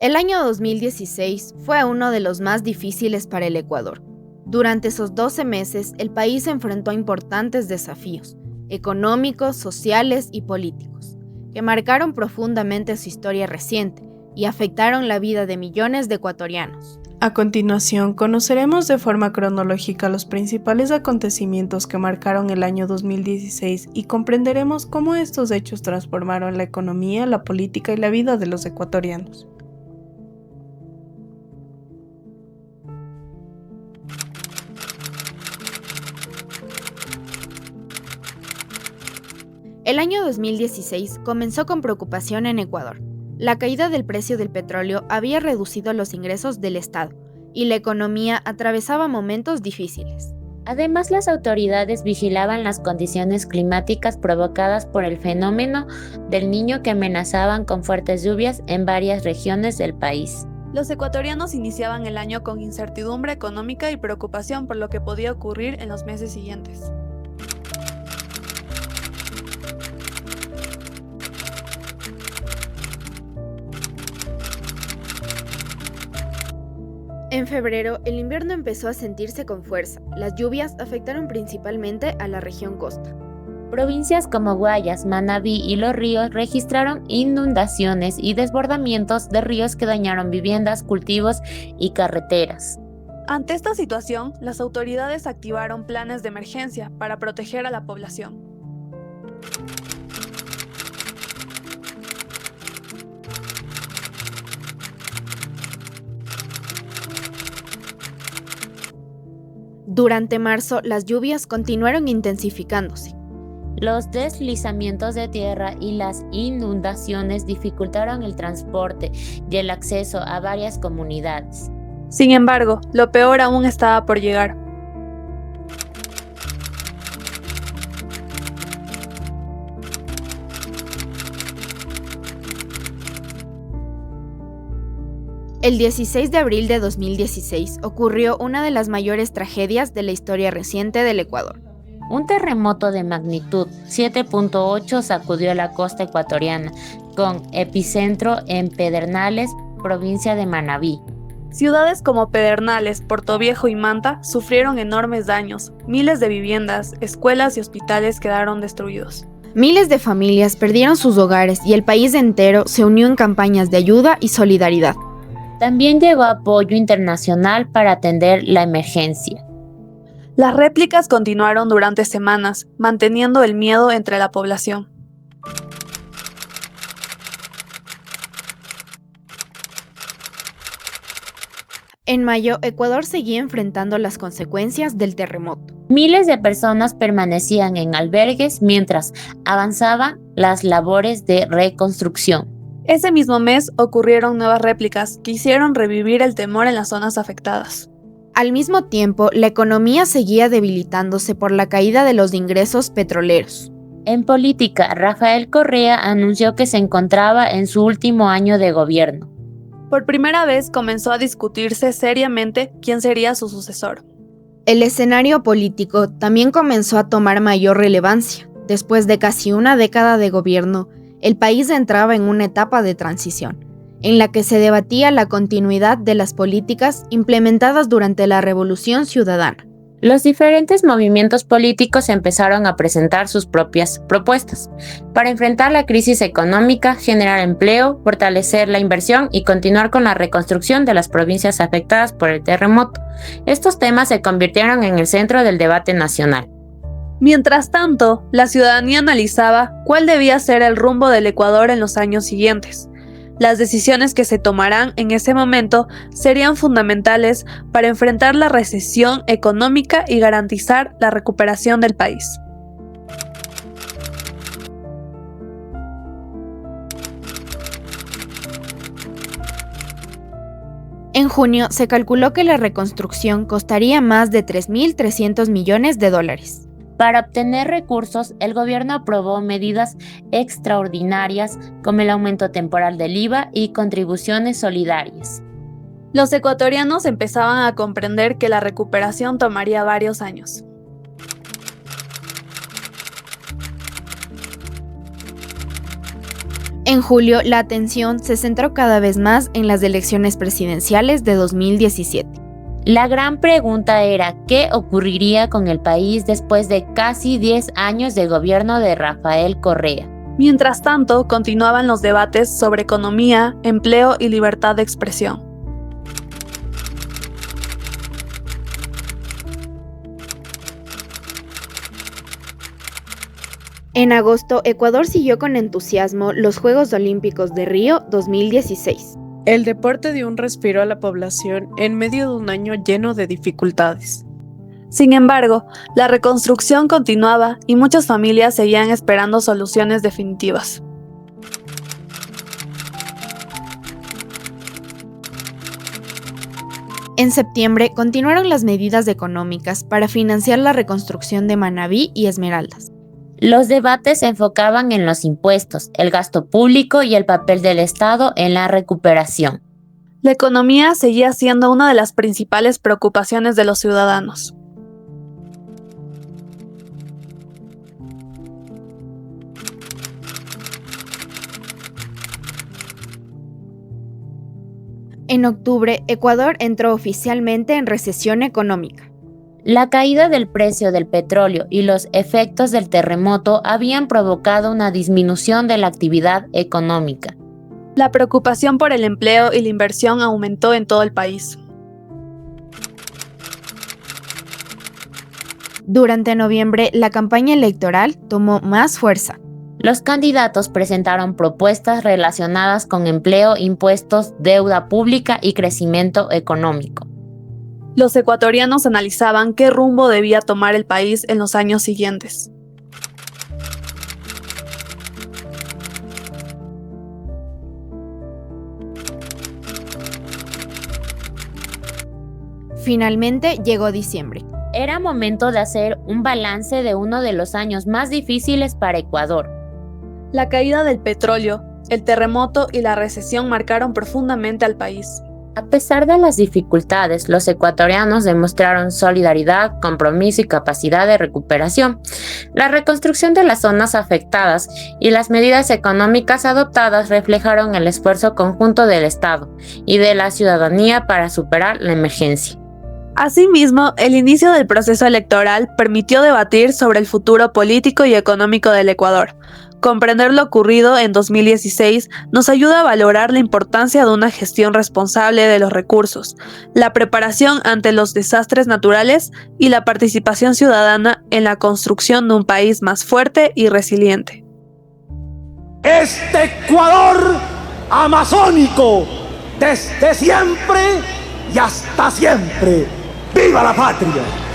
El año 2016 fue uno de los más difíciles para el Ecuador. Durante esos 12 meses, el país se enfrentó a importantes desafíos, económicos, sociales y políticos, que marcaron profundamente su historia reciente y afectaron la vida de millones de ecuatorianos. A continuación, conoceremos de forma cronológica los principales acontecimientos que marcaron el año 2016 y comprenderemos cómo estos hechos transformaron la economía, la política y la vida de los ecuatorianos. El año 2016 comenzó con preocupación en Ecuador. La caída del precio del petróleo había reducido los ingresos del Estado y la economía atravesaba momentos difíciles. Además, las autoridades vigilaban las condiciones climáticas provocadas por el fenómeno del Niño que amenazaban con fuertes lluvias en varias regiones del país. Los ecuatorianos iniciaban el año con incertidumbre económica y preocupación por lo que podía ocurrir en los meses siguientes. En febrero, el invierno empezó a sentirse con fuerza. Las lluvias afectaron principalmente a la región costa. Provincias como Guayas, Manabí y Los Ríos registraron inundaciones y desbordamientos de ríos que dañaron viviendas, cultivos y carreteras. Ante esta situación, las autoridades activaron planes de emergencia para proteger a la población. Durante marzo, las lluvias continuaron intensificándose. Los deslizamientos de tierra y las inundaciones dificultaron el transporte y el acceso a varias comunidades. Sin embargo, lo peor aún estaba por llegar. El 16 de abril de 2016 ocurrió una de las mayores tragedias de la historia reciente del Ecuador. Un terremoto de magnitud 7.8 sacudió la costa ecuatoriana, con epicentro en Pedernales, provincia de Manabí. Ciudades como Pedernales, Portoviejo y Manta sufrieron enormes daños. Miles de viviendas, escuelas y hospitales quedaron destruidos. Miles de familias perdieron sus hogares y el país entero se unió en campañas de ayuda y solidaridad. También llegó apoyo internacional para atender la emergencia. Las réplicas continuaron durante semanas, manteniendo el miedo entre la población. En mayo, Ecuador seguía enfrentando las consecuencias del terremoto. Miles de personas permanecían en albergues mientras avanzaban las labores de reconstrucción. Ese mismo mes ocurrieron nuevas réplicas que hicieron revivir el temor en las zonas afectadas. Al mismo tiempo, la economía seguía debilitándose por la caída de los ingresos petroleros. En política, Rafael Correa anunció que se encontraba en su último año de gobierno. Por primera vez comenzó a discutirse seriamente quién sería su sucesor. El escenario político también comenzó a tomar mayor relevancia. Después de casi una década de gobierno, el país entraba en una etapa de transición, en la que se debatía la continuidad de las políticas implementadas durante la Revolución Ciudadana. Los diferentes movimientos políticos empezaron a presentar sus propias propuestas para enfrentar la crisis económica, generar empleo, fortalecer la inversión y continuar con la reconstrucción de las provincias afectadas por el terremoto. Estos temas se convirtieron en el centro del debate nacional. Mientras tanto, la ciudadanía analizaba cuál debía ser el rumbo del Ecuador en los años siguientes. Las decisiones que se tomarán en ese momento serían fundamentales para enfrentar la recesión económica y garantizar la recuperación del país. En junio se calculó que la reconstrucción costaría más de 3.300 millones de dólares. Para obtener recursos, el gobierno aprobó medidas extraordinarias como el aumento temporal del IVA y contribuciones solidarias. Los ecuatorianos empezaban a comprender que la recuperación tomaría varios años. En julio, la atención se centró cada vez más en las elecciones presidenciales de 2017. La gran pregunta era ¿qué ocurriría con el país después de casi 10 años de gobierno de Rafael Correa? Mientras tanto, continuaban los debates sobre economía, empleo y libertad de expresión. En agosto, Ecuador siguió con entusiasmo los Juegos Olímpicos de Río 2016. El deporte dio un respiro a la población en medio de un año lleno de dificultades. Sin embargo, la reconstrucción continuaba y muchas familias seguían esperando soluciones definitivas. En septiembre, continuaron las medidas económicas para financiar la reconstrucción de Manabí y Esmeraldas. Los debates se enfocaban en los impuestos, el gasto público y el papel del Estado en la recuperación. La economía seguía siendo una de las principales preocupaciones de los ciudadanos. En octubre, Ecuador entró oficialmente en recesión económica. La caída del precio del petróleo y los efectos del terremoto habían provocado una disminución de la actividad económica. La preocupación por el empleo y la inversión aumentó en todo el país. Durante noviembre, la campaña electoral tomó más fuerza. Los candidatos presentaron propuestas relacionadas con empleo, impuestos, deuda pública y crecimiento económico. Los ecuatorianos analizaban qué rumbo debía tomar el país en los años siguientes. Finalmente llegó diciembre. Era momento de hacer un balance de uno de los años más difíciles para Ecuador. La caída del petróleo, el terremoto y la recesión marcaron profundamente al país. A pesar de las dificultades, los ecuatorianos demostraron solidaridad, compromiso y capacidad de recuperación. La reconstrucción de las zonas afectadas y las medidas económicas adoptadas reflejaron el esfuerzo conjunto del Estado y de la ciudadanía para superar la emergencia. Asimismo, el inicio del proceso electoral permitió debatir sobre el futuro político y económico del Ecuador. Comprender lo ocurrido en 2016 nos ayuda a valorar la importancia de una gestión responsable de los recursos, la preparación ante los desastres naturales y la participación ciudadana en la construcción de un país más fuerte y resiliente. Este Ecuador amazónico, desde siempre y hasta siempre. ¡Viva la patria!